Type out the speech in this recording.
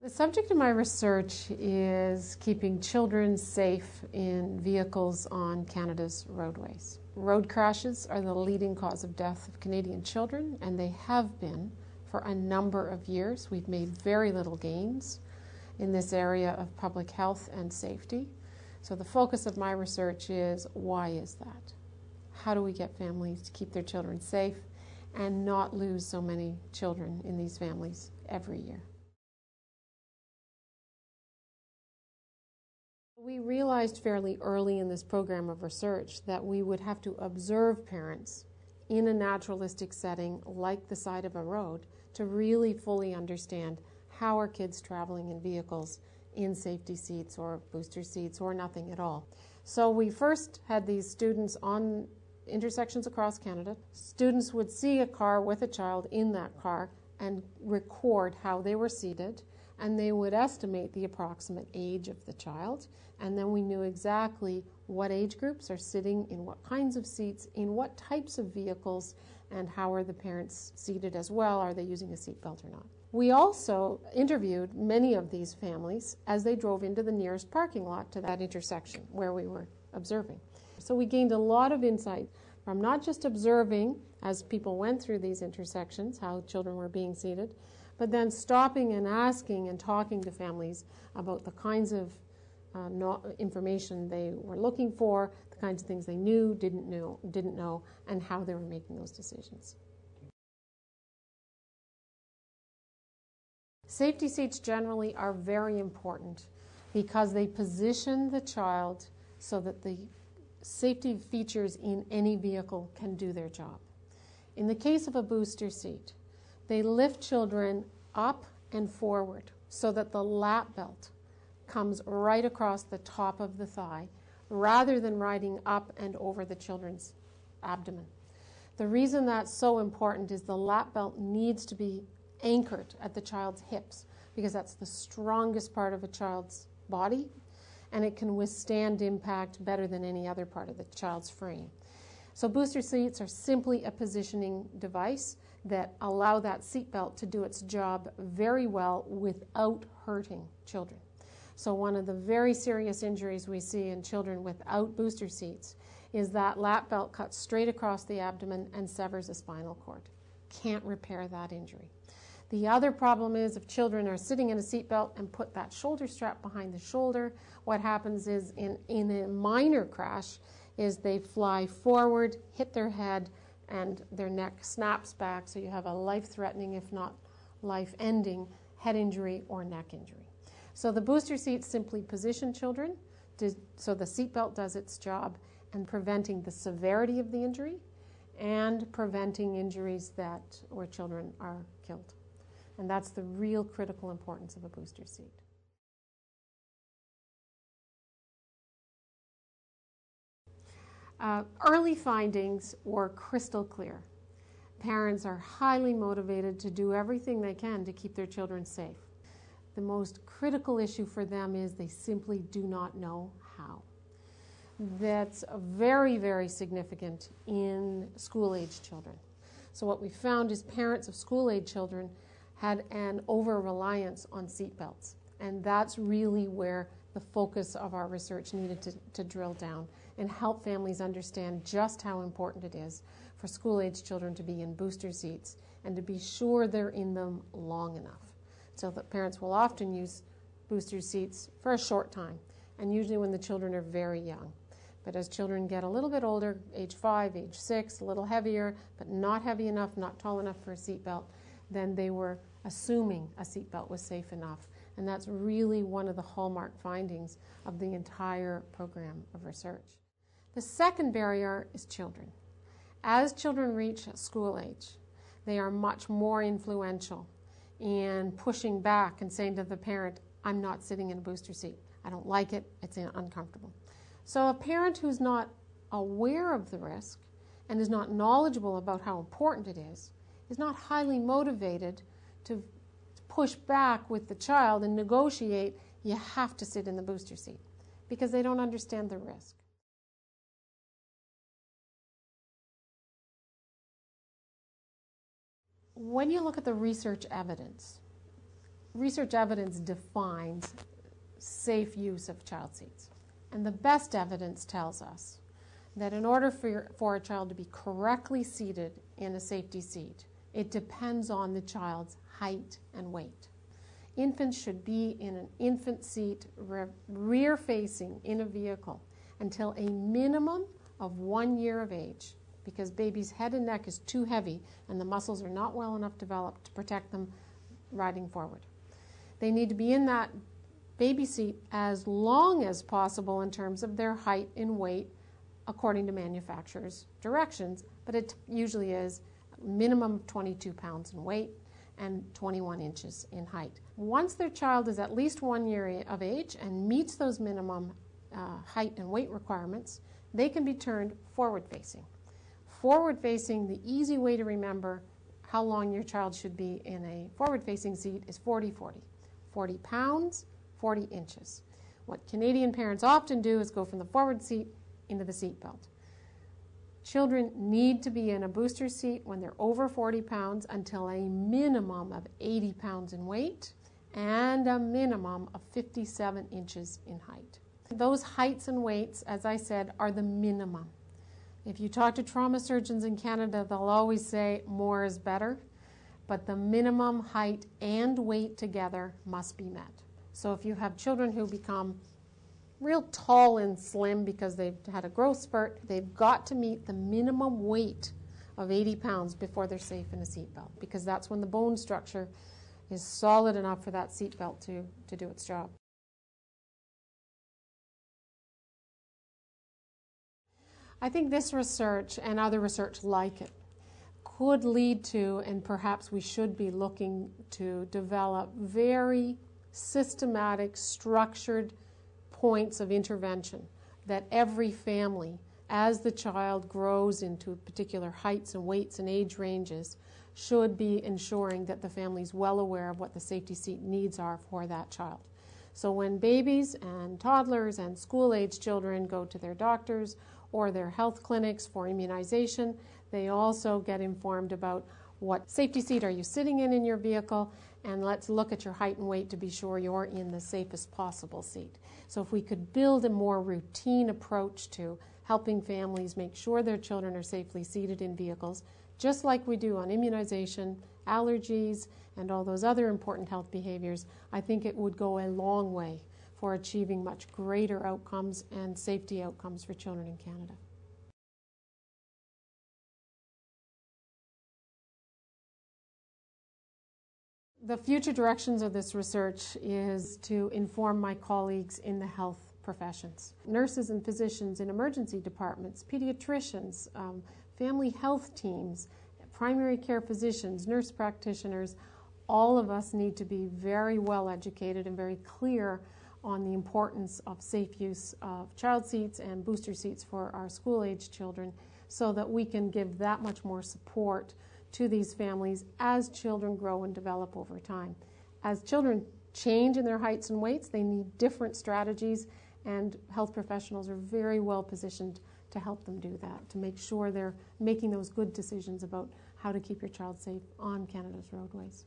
The subject of my research is keeping children safe in vehicles on Canada's roadways. Road crashes are the leading cause of death of Canadian children, and they have been for a number of years. We've made very little gains in this area of public health and safety. So the focus of my research is, why is that? How do we get families to keep their children safe and not lose so many children in these families every year? We realized fairly early in this program of research that we would have to observe parents in a naturalistic setting like the side of a road to really fully understand how are kids traveling in vehicles in safety seats or booster seats or nothing at all. So we first had these students on intersections across Canada. Students would see a car with a child in that car and record how they were seated, and they would estimate the approximate age of the child, and then we knew exactly what age groups are sitting in what kinds of seats, in what types of vehicles, and how are the parents seated as well. Are they using a seatbelt or not? We also interviewed many of these families as they drove into the nearest parking lot to that intersection where we were observing. So we gained a lot of insight from not just observing as people went through these intersections, how children were being seated, but then stopping and asking and talking to families about the kinds of information they were looking for, the kinds of things they knew, didn't know, and how they were making those decisions. Safety seats generally are very important because they position the child so that the safety features in any vehicle can do their job. In the case of a booster seat, they lift children up and forward so that the lap belt comes right across the top of the thigh rather than riding up and over the children's abdomen. The reason that's so important is the lap belt needs to be anchored at the child's hips because that's the strongest part of a child's body, and it can withstand impact better than any other part of the child's frame. So booster seats are simply a positioning device that allow that seatbelt to do its job very well without hurting children. So one of the very serious injuries we see in children without booster seats is that lap belt cuts straight across the abdomen and severs a spinal cord. Can't repair that injury. The other problem is if children are sitting in a seatbelt and put that shoulder strap behind the shoulder, what happens is in a minor crash is they fly forward, hit their head, and their neck snaps back, so you have a life-threatening, if not life-ending, head injury or neck injury. So the booster seats simply position children so the seatbelt does its job in preventing the severity of the injury and preventing injuries where children are killed. And that's the real critical importance of a booster seat. Early findings were crystal clear. Parents are highly motivated to do everything they can to keep their children safe. The most critical issue for them is they simply do not know how. That's very, very significant in school-age children. So what we found is parents of school-age children had an over-reliance on seatbelts, and that's really where the focus of our research needed to drill down and help families understand just how important it is for school-age children to be in booster seats and to be sure they're in them long enough. So that parents will often use booster seats for a short time, and usually when the children are very young. But as children get a little bit older, age 5, age 6, a little heavier, but not heavy enough, not tall enough for a seatbelt, then they were assuming a seatbelt was safe enough. And that's really one of the hallmark findings of the entire program of research. The second barrier is children. As children reach school age, they are much more influential in pushing back and saying to the parent, I'm not sitting in a booster seat. I don't like it. It's uncomfortable. So a parent who's not aware of the risk and is not knowledgeable about how important it is not highly motivated to push back with the child and negotiate, you have to sit in the booster seat, because they don't understand the risk. When you look at the research evidence, research evidence defines safe use of child seats. And the best evidence tells us that in order for a child to be correctly seated in a safety seat, it depends on the child's height and weight. Infants should be in an infant seat, rear-facing in a vehicle until a minimum of 1 year of age, because baby's head and neck is too heavy and the muscles are not well enough developed to protect them riding forward. They need to be in that baby seat as long as possible in terms of their height and weight according to manufacturer's directions, but it usually is minimum 22 pounds in weight and 21 inches in height. Once their child is at least 1 year of age and meets those minimum height and weight requirements, they can be turned forward-facing. Forward-facing, the easy way to remember how long your child should be in a forward-facing seat is 40-40. 40 pounds, 40 inches. What Canadian parents often do is go from the forward seat into the seat belt. Children need to be in a booster seat when they're over 40 pounds until a minimum of 80 pounds in weight and a minimum of 57 inches in height. Those heights and weights, as I said, are the minimum. If you talk to trauma surgeons in Canada, they'll always say more is better, but the minimum height and weight together must be met. So if you have children who become real tall and slim because they've had a growth spurt, they've got to meet the minimum weight of 80 pounds before they're safe in a seatbelt, because that's when the bone structure is solid enough for that seatbelt to do its job. I think this research and other research like it could lead to, and perhaps we should be looking to develop very systematic, structured points of intervention that every family, as the child grows into particular heights and weights and age ranges, should be ensuring that the family is well aware of what the safety seat needs are for that child. So when babies and toddlers and school-age children go to their doctors or their health clinics for immunization, they also get informed about what safety seat are you sitting in your vehicle, and let's look at your height and weight to be sure you're in the safest possible seat. So if we could build a more routine approach to helping families make sure their children are safely seated in vehicles, just like we do on immunization, allergies, and all those other important health behaviors, I think it would go a long way for achieving much greater outcomes and safety outcomes for children in Canada. The future directions of this research is to inform my colleagues in the health professions. Nurses and physicians in emergency departments, pediatricians, family health teams, primary care physicians, nurse practitioners, all of us need to be very well educated and very clear on the importance of safe use of child seats and booster seats for our school-age children, so that we can give that much more support to these families as children grow and develop over time. As children change in their heights and weights, they need different strategies, and health professionals are very well positioned to help them do that, to make sure they're making those good decisions about how to keep your child safe on Canada's roadways.